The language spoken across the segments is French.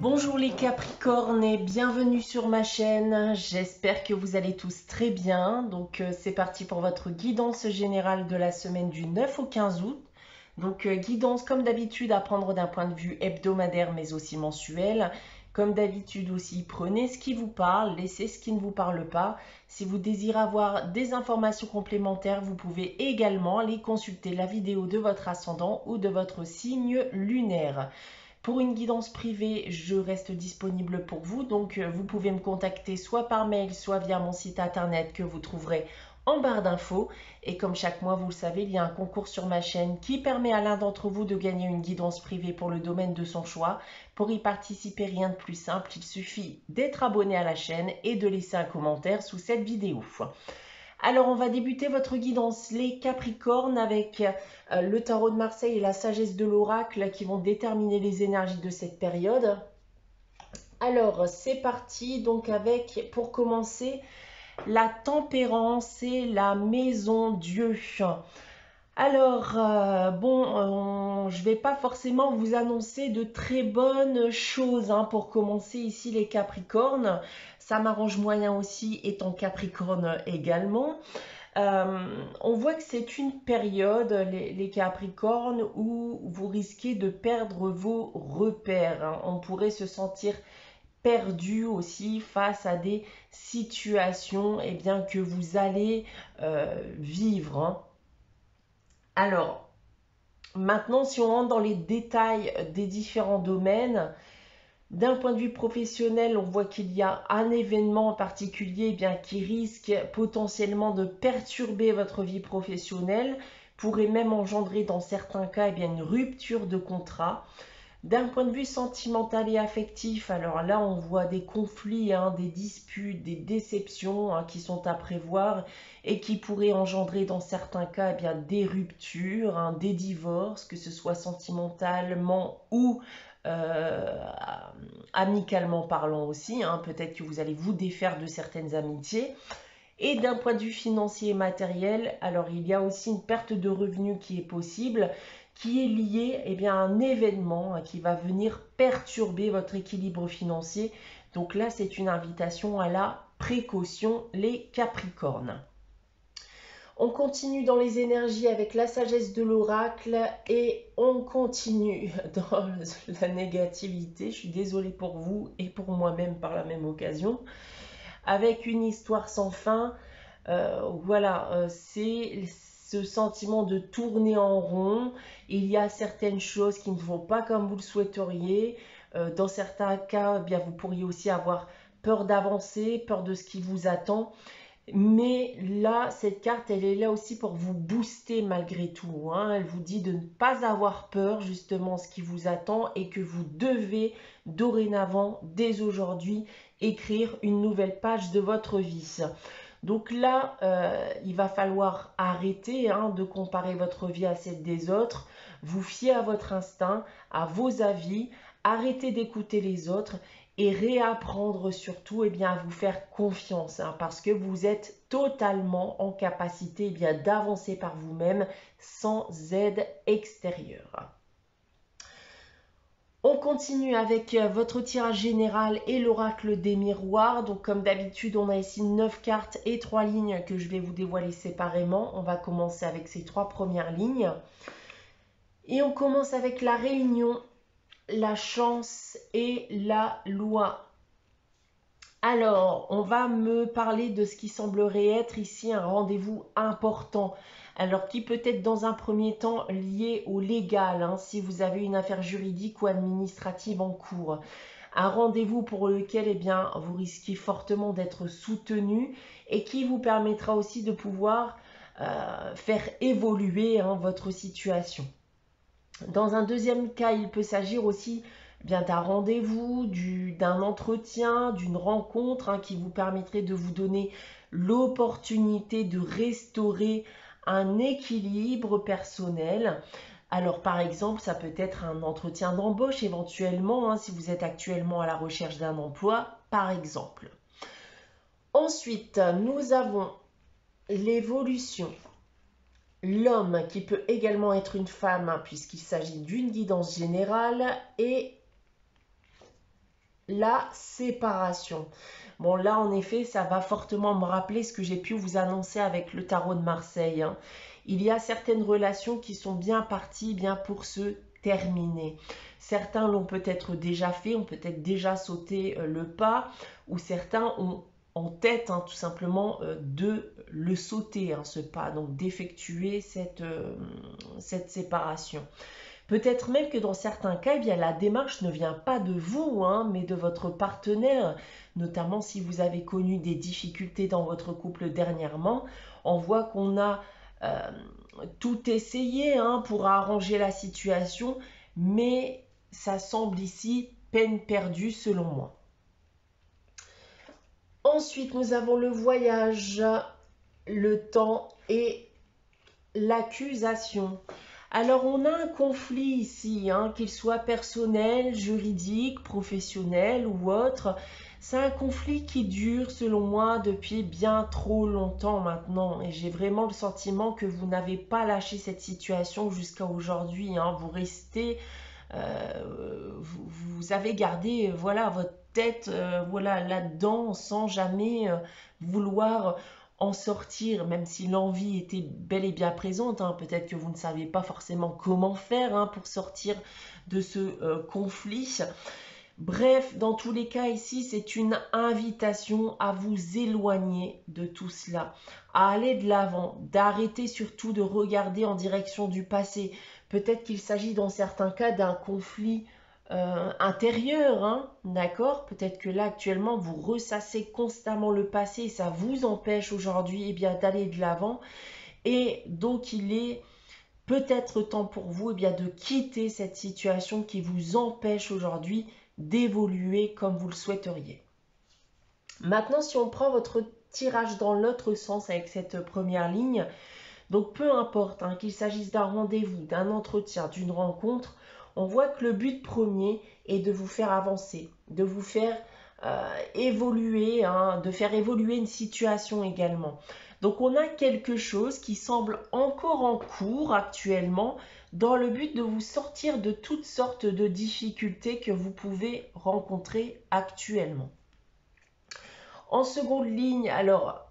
Bonjour les Capricornes et bienvenue sur ma chaîne. J'espère que vous allez tous très bien. Donc c'est parti pour votre guidance générale de la semaine du 9 au 15 août. Donc guidance comme d'habitude à prendre d'un point de vue hebdomadaire mais aussi mensuel. Comme d'habitude aussi, prenez ce qui vous parle, laissez ce qui ne vous parle pas. Si vous désirez avoir des informations complémentaires, vous pouvez également aller consulter la vidéo de votre ascendant ou de votre signe lunaire. Pour une guidance privée, je reste disponible pour vous, donc vous pouvez me contacter soit par mail, soit via mon site internet que vous trouverez en barre d'infos. Et comme chaque mois, vous le savez, il y a un concours sur ma chaîne qui permet à l'un d'entre vous de gagner une guidance privée pour le domaine de son choix. Pour y participer, rien de plus simple, il suffit d'être abonné à la chaîne et de laisser un commentaire sous cette vidéo. Alors, on va débuter votre guidance, les Capricornes, avec le tarot de Marseille et la sagesse de l'oracle qui vont déterminer les énergies de cette période. Alors, c'est parti, donc avec, pour commencer, la tempérance et la maison Dieu. Alors, je ne vais pas forcément vous annoncer de très bonnes choses pour commencer ici les Capricornes. Ça m'arrange moyen aussi étant Capricorne également. On voit que c'est une période, les Capricornes, où vous risquez de perdre vos repères. On pourrait se sentir perdu aussi face à des situations que vous allez vivre. Alors, maintenant, si on rentre dans les détails des différents domaines, d'un point de vue professionnel, on voit qu'il y a un événement en particulier qui risque potentiellement de perturber votre vie professionnelle, pourrait même engendrer dans certains cas une rupture de contrat. D'un point de vue sentimental et affectif, alors là on voit des conflits, des disputes, des déceptions qui sont à prévoir et qui pourraient engendrer dans certains cas des ruptures, des divorces, que ce soit sentimentalement ou amicalement parlant aussi. Peut-être que vous allez vous défaire de certaines amitiés. Et d'un point de vue financier et matériel, alors il y a aussi une perte de revenus qui est possible, qui est liée à un événement qui va venir perturber votre équilibre financier. Donc là, c'est une invitation à la précaution, les Capricornes. On continue dans les énergies avec la sagesse de l'oracle et on continue dans la négativité. Je suis désolée pour vous et pour moi-même par la même occasion. Avec une histoire sans fin, c'est ce sentiment de tourner en rond. Il y a certaines choses qui ne vont pas comme vous le souhaiteriez. Dans certains cas, vous pourriez aussi avoir peur d'avancer, peur de ce qui vous attend. Mais là, cette carte, elle est là aussi pour vous booster malgré tout. Elle vous dit de ne pas avoir peur justement ce qui vous attend et que vous devez dorénavant, dès aujourd'hui, écrire une nouvelle page de votre vie. Donc là, il va falloir arrêter de comparer votre vie à celle des autres, vous fier à votre instinct, à vos avis, arrêter d'écouter les autres et réapprendre surtout à vous faire confiance parce que vous êtes totalement en capacité d'avancer par vous-même sans aide extérieure. On continue avec votre tirage général et l'oracle des miroirs. Donc comme d'habitude, on a ici 9 cartes et 3 lignes que je vais vous dévoiler séparément. On va commencer avec ces 3 premières lignes. Et on commence avec la réunion, la chance et la loi. Alors, on va me parler de ce qui semblerait être ici un rendez-vous important. Alors, qui peut être dans un premier temps lié au légal, si vous avez une affaire juridique ou administrative en cours. Un rendez-vous pour lequel vous risquez fortement d'être soutenu et qui vous permettra aussi de pouvoir faire évoluer votre situation. Dans un deuxième cas, il peut s'agir aussi d'un rendez-vous, d'un entretien, d'une rencontre qui vous permettrait de vous donner l'opportunité de restaurer un équilibre personnel. Alors par exemple, ça peut être un entretien d'embauche éventuellement, si vous êtes actuellement à la recherche d'un emploi, par exemple. Ensuite, nous avons l'évolution. L'homme qui peut également être une femme puisqu'il s'agit d'une guidance générale et la séparation. Bon, là, en effet, ça va fortement me rappeler ce que j'ai pu vous annoncer avec le tarot de Marseille, hein. Il y a certaines relations qui sont bien parties, bien pour se terminer. Certains l'ont peut-être déjà fait, ont peut-être déjà sauté le pas, ou certains ont en tête, hein, tout simplement, de le sauter, hein, ce pas, donc d'effectuer cette séparation. Peut-être même que dans certains cas, eh bien, la démarche ne vient pas de vous, hein, mais de votre partenaire, notamment si vous avez connu des difficultés dans votre couple dernièrement. On voit qu'on a euh, tout essayé, hein, pour arranger la situation, mais ça semble ici peine perdue selon moi. Ensuite, nous avons le voyage, le temps et l'accusation. Alors, on a un conflit ici, hein, qu'il soit personnel, juridique, professionnel ou autre. C'est un conflit qui dure, selon moi, depuis bien trop longtemps maintenant. Et j'ai vraiment le sentiment que vous n'avez pas lâché cette situation jusqu'à aujourd'hui, hein. Vous restez, vous avez gardé, voilà, votre tête, voilà, là-dedans, sans jamais vouloir en sortir, même si l'envie était bel et bien présente, hein. Peut-être que vous ne savez pas forcément comment faire, hein, pour sortir de ce conflit. Bref, dans tous les cas ici, c'est une invitation à vous éloigner de tout cela, à aller de l'avant, d'arrêter surtout de regarder en direction du passé. Peut-être qu'il s'agit dans certains cas d'un conflit intérieur, hein, d'accord? Peut-être que là actuellement vous ressassez constamment le passé et ça vous empêche aujourd'hui, eh bien, d'aller de l'avant. Et donc il est peut-être temps pour vous, eh bien, de quitter cette situation qui vous empêche aujourd'hui d'évoluer comme vous le souhaiteriez. Maintenant, si on prend votre tirage dans l'autre sens avec cette première ligne, donc peu importe, hein, qu'il s'agisse d'un rendez-vous, d'un entretien, d'une rencontre, on voit que le but premier est de vous faire avancer, de vous faire évoluer, hein, de faire évoluer une situation également. Donc on a quelque chose qui semble encore en cours actuellement dans le but de vous sortir de toutes sortes de difficultés que vous pouvez rencontrer actuellement. En seconde ligne, alors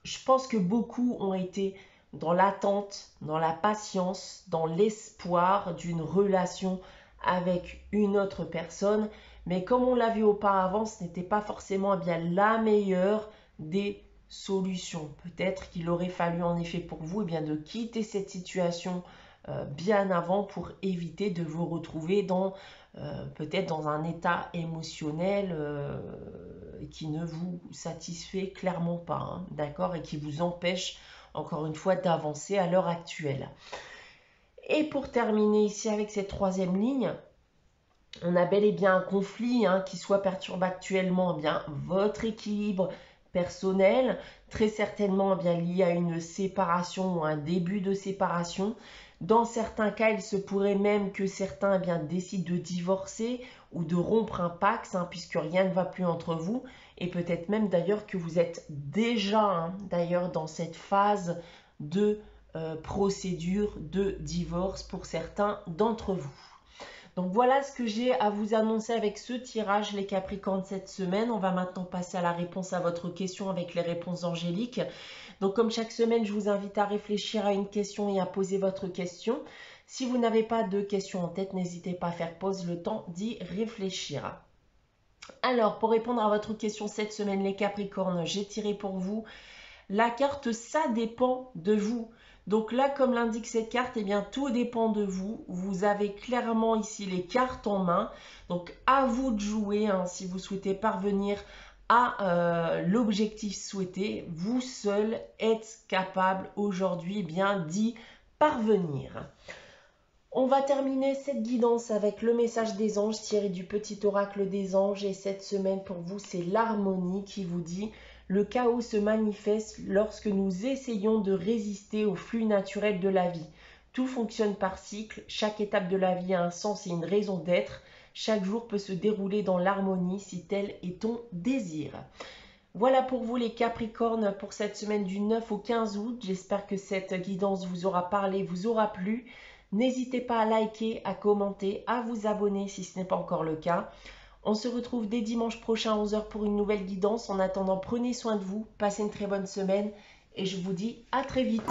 je pense que beaucoup ont été dans l'attente, dans la patience, dans l'espoir d'une relation avec une autre personne. Mais comme on l'a vu auparavant, ce n'était pas forcément bien la meilleure des solutions. Peut-être qu'il aurait fallu en effet pour vous, eh bien, de quitter cette situation bien avant pour éviter de vous retrouver dans peut-être dans un état émotionnel qui ne vous satisfait clairement pas, hein, d'accord, et qui vous empêche encore une fois d'avancer à l'heure actuelle. Et pour terminer ici avec cette troisième ligne, on a bel et bien un conflit, hein, qui soit perturbe actuellement, eh bien, votre équilibre personnel, très certainement, eh bien, lié à une séparation ou un début de séparation. Dans certains cas, il se pourrait même que certains, eh bien, décident de divorcer ou de rompre un pacte, hein, puisque rien ne va plus entre vous. Et peut-être même d'ailleurs que vous êtes déjà, hein, d'ailleurs dans cette phase de procédure de divorce pour certains d'entre vous. Donc voilà ce que j'ai à vous annoncer avec ce tirage, les Capricornes, cette semaine. On va maintenant passer à la réponse à votre question avec les réponses angéliques. Donc comme chaque semaine, je vous invite à réfléchir à une question et à poser votre question. Si vous n'avez pas de questions en tête, n'hésitez pas à faire pause, le temps d'y réfléchir. Alors, pour répondre à votre question cette semaine, les Capricornes, j'ai tiré pour vous la carte « Ça dépend de vous ». Donc là, comme l'indique cette carte, eh bien, tout dépend de vous. Vous avez clairement ici les cartes en main. Donc, à vous de jouer, hein, si vous souhaitez parvenir à l'objectif souhaité. Vous seul êtes capable aujourd'hui, eh bien, d'y parvenir. On va terminer cette guidance avec le message des anges tiré du petit oracle des anges. Et cette semaine, pour vous, c'est l'harmonie qui vous dit: le chaos se manifeste lorsque nous essayons de résister au flux naturel de la vie. Tout fonctionne par cycle, chaque étape de la vie a un sens et une raison d'être. Chaque jour peut se dérouler dans l'harmonie si tel est ton désir. Voilà pour vous les Capricornes pour cette semaine du 9 au 15 août. J'espère que cette guidance vous aura parlé, vous aura plu. N'hésitez pas à liker, à commenter, à vous abonner si ce n'est pas encore le cas. On se retrouve dès dimanche prochain à 11 h pour une nouvelle guidance. En attendant, prenez soin de vous, passez une très bonne semaine et je vous dis à très vite.